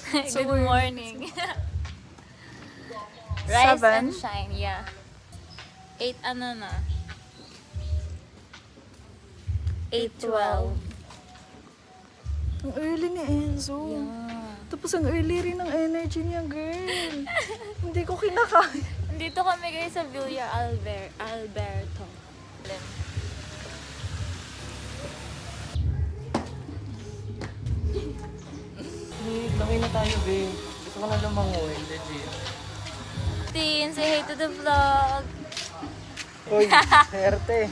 Good morning. Rise and shine, yeah. 8 ano na? 8:12. Ang early ni Enzo. Yeah. Tapos ang early rin ng energy niya, girl. Hindi ko kinakain. Dito kami guys sa Villa Alberto. Langay na tayo, babe. Gusto ko na lumangoy, legit. Tin, say hey to the vlog. Uy, swerte.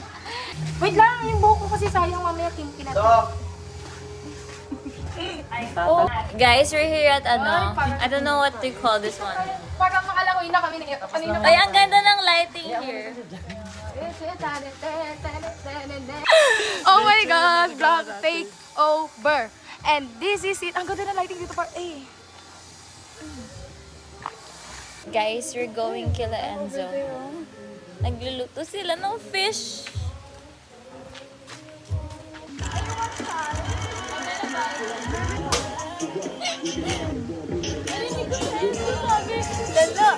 Wait lang, yung buhok ko kasi sayang mamaya kinat. Oh, guys, we're here at ano, I don't know what to call this one. Parang makalangoy na kami na kanina. Ay, ang ganda ng lighting here. Oh my God! Vlog take over. And this is it. Ang ganda ng lighting dito par. Eh. Guys, we're going kila Enzo. Nagluluto sila ng fish. Lalo.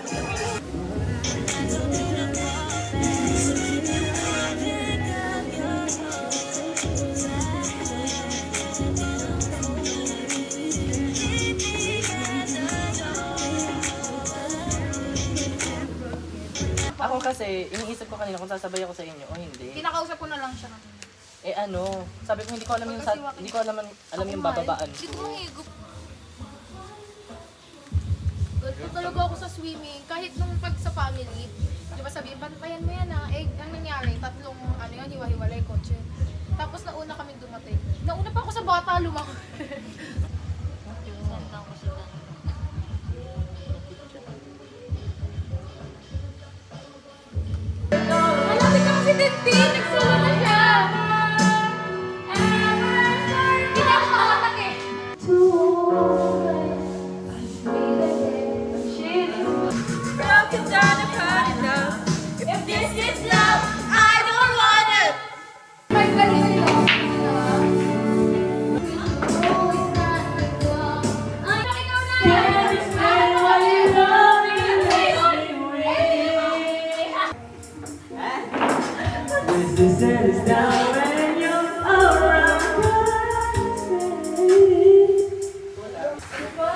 Ako kasi, iniisip ko kanina kung sasabay ako sa inyo o hindi. Kinakausap ko na lang siya. Eh ano, sabi ko hindi ko alam yung hindi ko alam yung bababaan Dito ko. mo higop. Ganito talaga ako sa swimming. Kahit nung pag sa family, di ba sabihin, bantayan mo yan ah. Eh, ang nangyari, tatlong, ano yan, hiwa-hiwalay kotse. Tapos nauna kami dumating. Nauna pa ako sa bata, lumako. Malapit na si Tintin! Nagsulo na siya! Hindi na ako makatak eh. Broken down and cut it up. If this is love, I don't want it. May galing sila.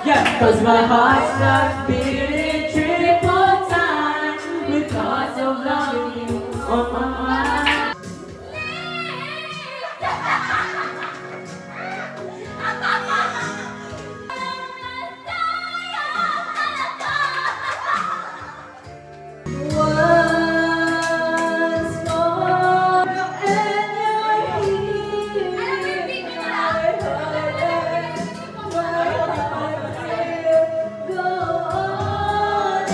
Yeah, cause my heart starts beating triple time with thoughts of loving you on my mind. Once more, and you're here. Go on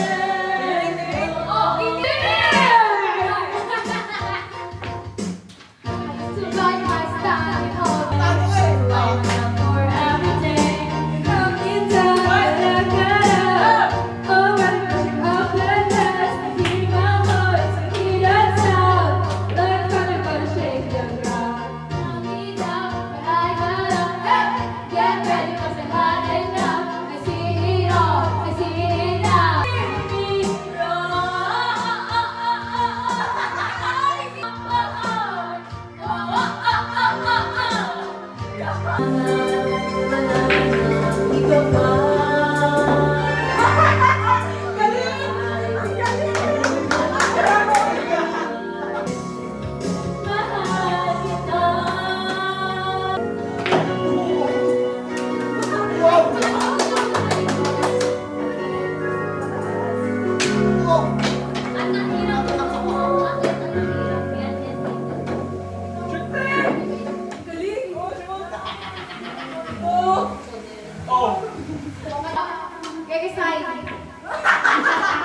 and for every day. Coming down when I get up. Oh, I'm pushing up the dust. I hear my voice, I hear that sound. Like thunder gonna shake the ground. Coming down when I got up. Hey, get ready 'cause I'm hot enough. I see it all, I see it now. Hear me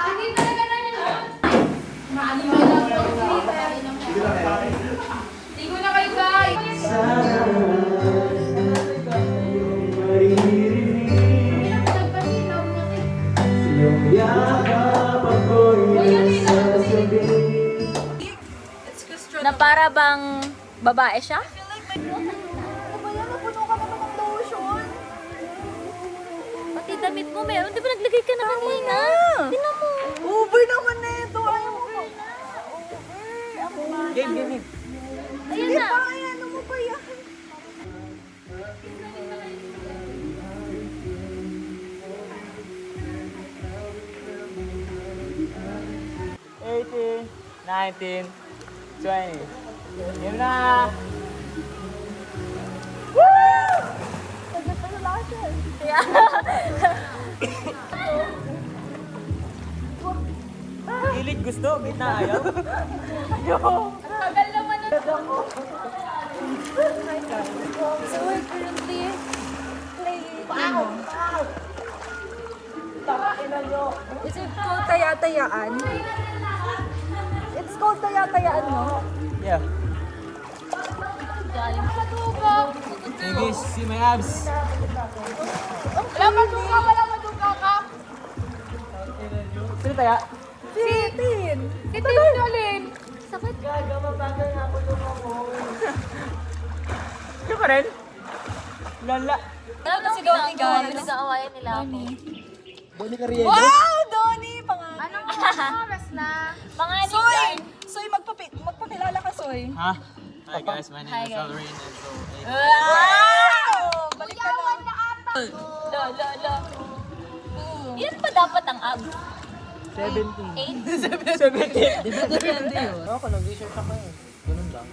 Hindi talaga na yun. Maaliman lang to. Ligo na kayo guys. Nagpasilaw na Na para bang babae siya? Ano ba yan? Napuno ka naman ng lotion. Pati the damit mo. Meron, di ba naglagay ka na kanina? Tingnan mo. Over naman na ito. Ayaw mo ba? Game, game, game. Ayan na. Ayan, ano mo ba yan? $18, $19, $20. Game na! Gilid gusto, gitna ayaw. Tagal naman na. So we're currently playing. Is it called taya-tayaan? It's called taya-tayaan, no? Yeah. Maybe see my abs. Wala maduga ka. Sino tayo? Si Tin. Titin nyo, Lin. Sakit. Sino ka rin? Lala. Alam na si Donnie, guys. Pinag-aawayan nila ako. Wow, Donnie! Pangalan. Anong oras na? Pangalan Soy! yan. Soy, magpakilala ka, Soy. Ha? Hi guys, my name Hi, is guys. Alrin and so Wow! Balik ka na. Lo. Ilan pa dapat ang abs? 17. 8? 17. Di ba depende yun? Ako, nag-research ako eh. Ganun lang.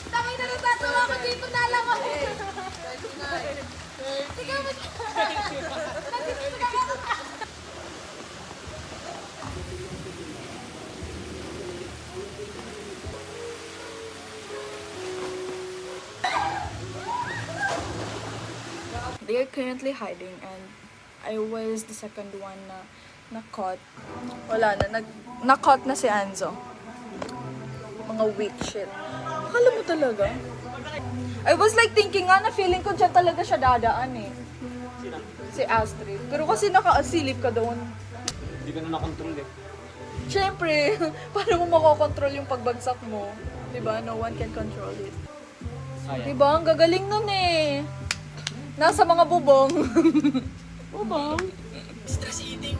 Tangin na natatawa ko dito na lang ako. Sige mo. They are currently hiding and I was the second one na caught. Wala na, na-caught na si Anzo. Mga weak shit. Akala mo talaga? I was like thinking nga na feeling ko dyan talaga siya dadaan eh. Si Astrid. Pero kasi naka-asilip ka doon. Hindi ka na nakontrol eh. Siyempre, paano mo makokontrol yung pagbagsak mo? Diba? No one can control it. Ayan. Diba? Ang gagaling nun eh. Nasa mga bubong. Bubong? Stress eating.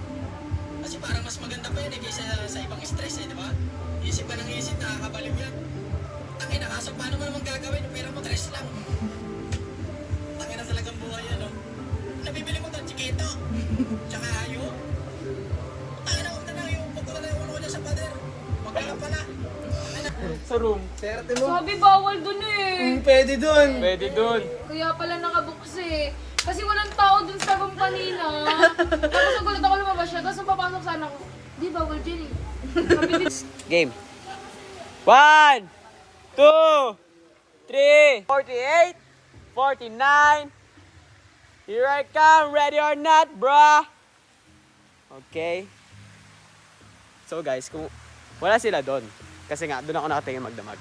Kasi parang mas maganda pa yun eh kaysa sa ibang stress eh, di ba? Isip ka ng isip, nakakabaliw yan. Tangin na kaso, paano mo naman gagawin? Pera mo, stress lang. Tangin na talagang buhay yan, no? Nabibili mo to, chiquito. Tsaka hayo. Tangin na, huwag na lang yung pagkula na yung ulo niya sa pader. Huwag na lang pala. Sa room. Sabi bawal dun eh. Pwede dun. Kaya pala nakabuks eh. Kasi walang tao dun sa room kanina. Tapos nagulat ako lumabas siya. Tapos papasok sana ako. Di bawal dyan eh. Sabi din. Game. 1, 2, 3, 48, 49. Here I come, ready or not, bruh. Okay. So guys, kung wala sila doon, kasi nga doon ako nakatingin magdamag.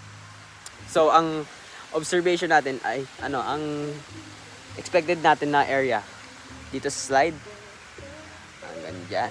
So ang observation natin ay ang expected natin na area dito sa slide hanggang dyan.